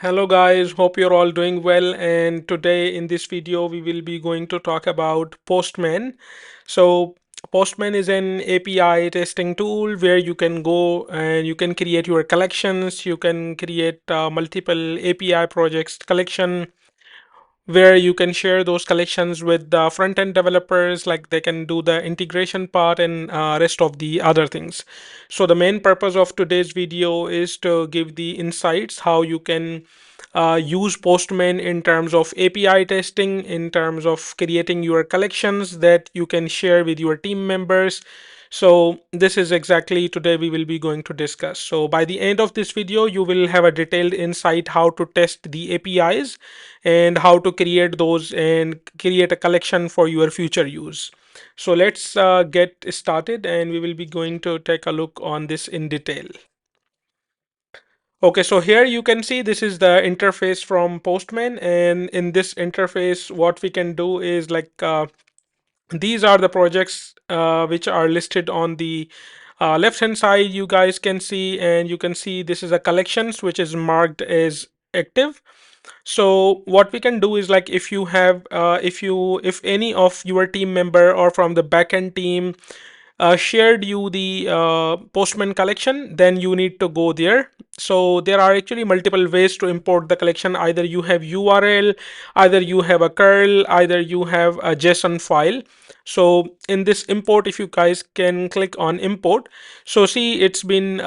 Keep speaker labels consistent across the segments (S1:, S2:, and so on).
S1: Hello guys, hope you're all doing well, and today in this video we will be going to talk about Postman. So Postman is an API testing tool where you can go and you can create your collections, you can create multiple API projects collection where you can share those collections with the front-end developers, like they can do the integration part and rest of the other things. So the main purpose of today's video is to give the insights how you can use Postman in terms of API testing, in terms of creating your collections that you can share with your team members. So this is exactly today we will be going to discuss. So by the end of this video, you will have a detailed insight how to test the APIs and how to create those and create a collection for your future use. So let's get started and we will be going to take a look on this in detail. Okay, so here you can see this is the interface from Postman, and in this interface what we can do is these are the projects which are listed on the left hand side. You guys can see, and you can see this is a collections which is marked as active. So what we can do is, like, if you have if any of your team member or from the backend team shared you the Postman collection, then you need to go there. So there are actually multiple ways to import the collection. Either you have URL, either you have a curl, either you have a JSON file. So in this import, if you guys can click on import, so see it's been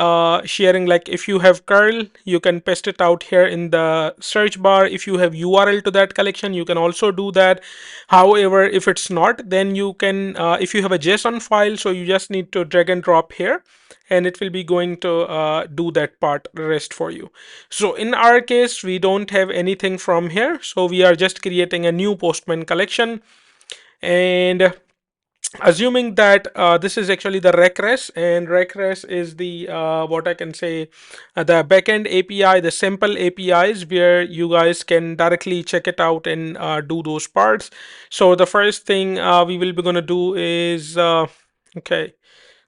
S1: sharing, like if you have curl, you can paste it out here in the search bar. If you have URL to that collection, you can also do that. However, if it's not, then you can, if you have a JSON file, so you just need to drag and drop here and it will be going to do that part rest for you. So in our case, we don't have anything from here. So we are just creating a new Postman collection, and assuming that this is actually the regress, and regress is the what I can say, the backend API, the simple APIs where you guys can directly check it out and do those parts. So the first thing we will be going to do is okay,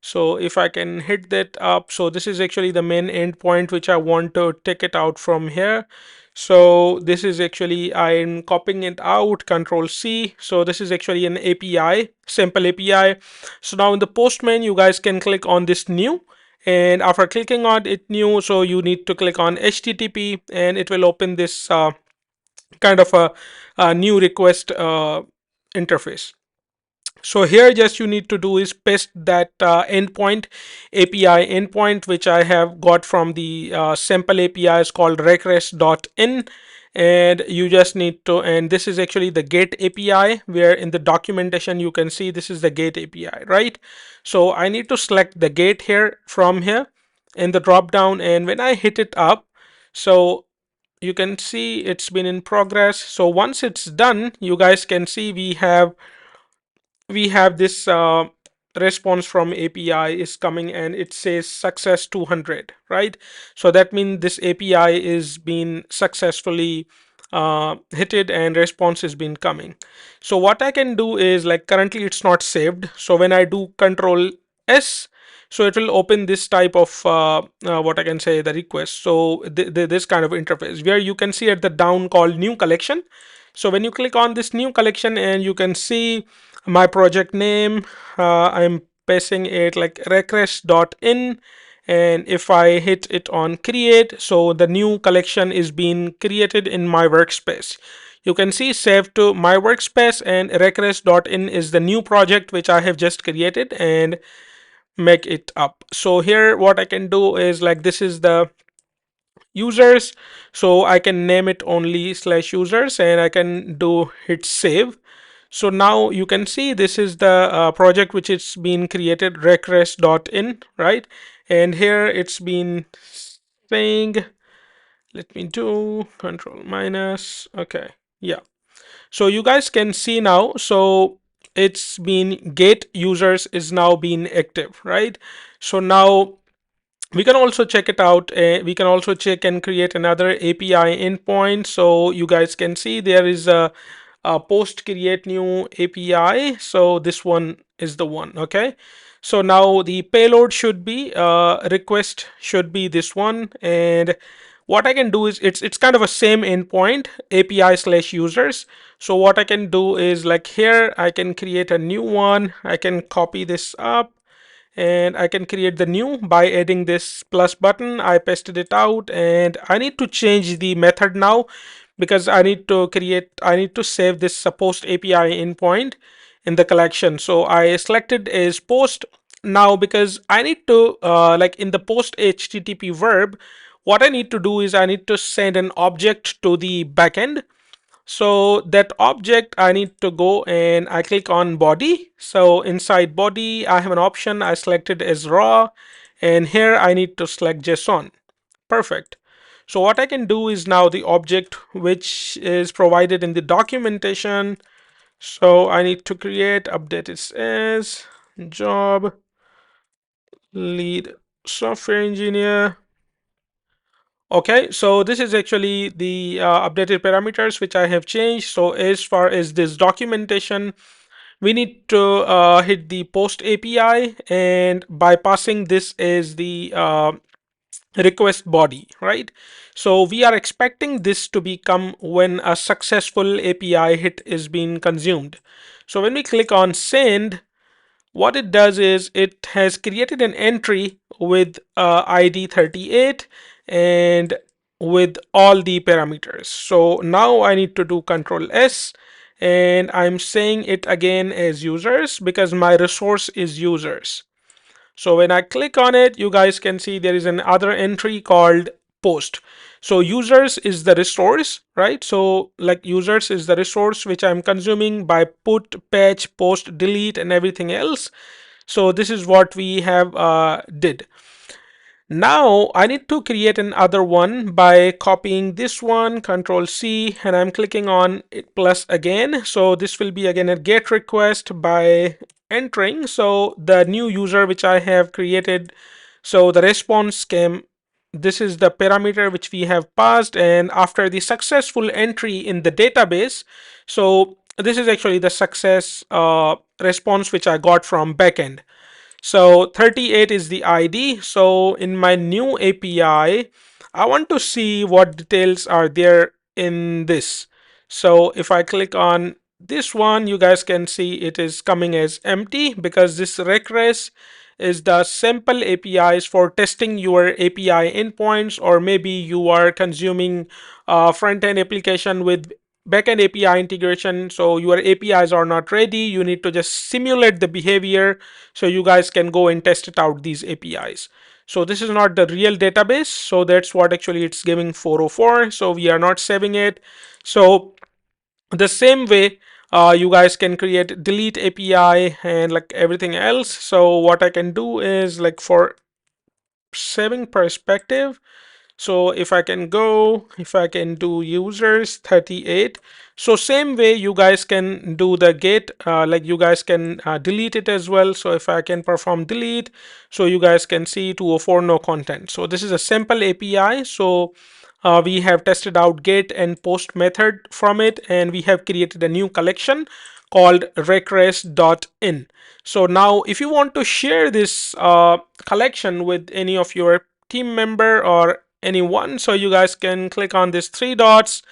S1: so if I can hit that up, so this is actually the main endpoint which I want to take it out from here. So this is actually, I'm copying it out, Control C. So this is actually an API, simple API. So now in the Postman, you guys can click on this new. And after clicking on it new, so you need to click on HTTP and it will open this kind of a new request interface. So here just you need to do is paste that endpoint, API endpoint, which I have got from the sample API is called regress.in. And you just need to, and this is actually the gate API, where in the documentation you can see this is the gate API, right? So I need to select the gate here from here in the drop down, and when I hit it up, so you can see it's been in progress. So once it's done, you guys can see we have this response from API is coming and it says success 200, right? So that means this API is being successfully hitted and response has been coming. So what I can do is, like, currently it's not saved. So when I do Control S, so it will open this type of what I can say, the request. So this kind of interface where you can see at the down called new collection. So when you click on this new collection and you can see my project name, I'm passing it like regress.in, and if I hit it on create, so the new collection is being created in my workspace. You can see save to my workspace, and regress.in is the new project which I have just created, and make it up. So here what I can do is, like, this is the users, so I can name it only slash users and I can do hit save. So now you can see this is the project which is being created, regress.in, right? And here it's been saying, let me do control minus, okay, yeah. So you guys can see now, so it's been gate users is now being active, right? So now we can also check it out. We can also check and create another API endpoint. So you guys can see there is a post create new API. So this one is the one. Okay. So now the payload should be request should be this one, and what I can do is it's kind of a same endpoint API slash users. So what I can do is like here I can create a new one. I can copy this up and I can create the new by adding this plus button. I pasted it out and I need to change the method now because I need to save this post API endpoint in the collection. So I selected as post now because I need to like in the post HTTP verb, what I need to do is I need to send an object to the backend. So that object I need to go and I click on body. So inside body I have an option I selected as raw, and here I need to select JSON. Perfect. So what I can do is now the object which is provided in the documentation. So I need to create update it as job lead software engineer. Okay, so this is actually the updated parameters which I have changed. So as far as this documentation, we need to hit the post API, and by passing this as the request body, right? So we are expecting this to become when a successful API hit is being consumed. So when we click on send, what it does is it has created an entry with ID 38 and with all the parameters. So now I need to do Control S, and I'm saying it again as users because my resource is users. So when I click on it, you guys can see there is another entry called post. So users is the resource, right? So like users is the resource which I'm consuming by put, patch, post, delete, and everything else. So this is what we have did. Now I need to create another one by copying this one, Control C, and I'm clicking on it plus again. So this will be again a GET request by entering. So the new user which I have created. So the response came. This is the parameter which we have passed, and after the successful entry in the database, so this is actually the success response which I got from backend. So 38 is the ID. So in my new I want to see what details are there in this. So if I click on this one, you guys can see it is coming as empty because this request is the sample APIs for testing your API endpoints, or maybe you are consuming a front-end application with backend API integration. So your APIs are not ready. You need to just simulate the behavior so you guys can go and test it out these APIs. So this is not the real database. So that's what actually it's giving 404. So we are not saving it. So the same way you guys can create delete API and like everything else. So what I can do is like for saving perspective, so if I can go, if I can do users 38. So same way you guys can do the get, like you guys can delete it as well. So if I can perform delete, so you guys can see 204 no content. So this is a simple API. So we have tested out get and post method from it, and we have created a new collection called request.in. So now if you want to share this collection with any of your team member or anyone, so you guys can click on these three dots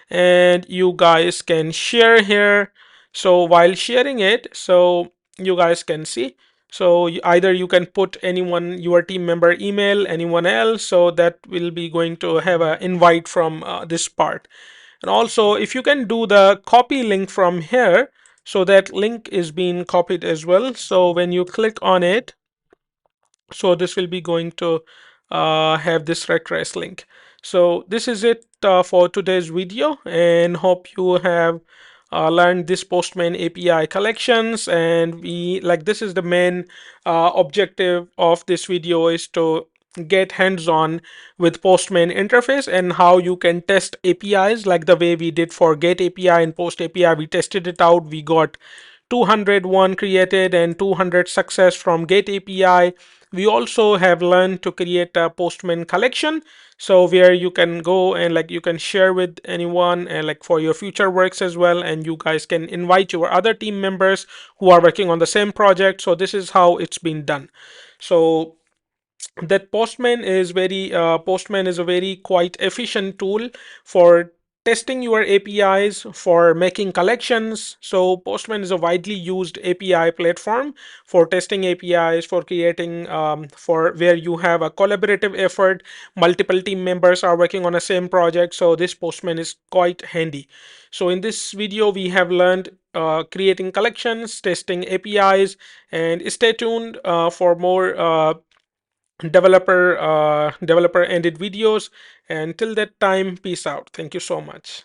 S1: and you guys can share here. So while sharing it, so you guys can see, so either you can put anyone, your team member email, anyone else, so that will be going to have an invite from this part. And also if you can do the copy link from here, so that link is being copied as well. So when you click on it, so this will be going to have this request link. So this is it for today's video, and hope you have learned this Postman API collections. And we like, this is the main objective of this video, is to get hands-on with Postman interface and how you can test APIs like the way we did for Get API and Post API. We tested it out, we got 201 created and 200 success from Get API. We also have learned to create a Postman collection, so where you can go and like you can share with anyone and like for your future works as well, and you guys can invite your other team members who are working on the same project. So this is how it's been done. So that Postman is a very quite efficient tool for testing your APIs, for making collections. So Postman is a widely used API platform for testing APIs, for creating for where you have a collaborative effort, multiple team members are working on a same project. So this Postman is quite handy. So in this video we have learned creating collections, testing APIs, and stay tuned for more developer ended videos. And till that time, peace out. Thank you so much.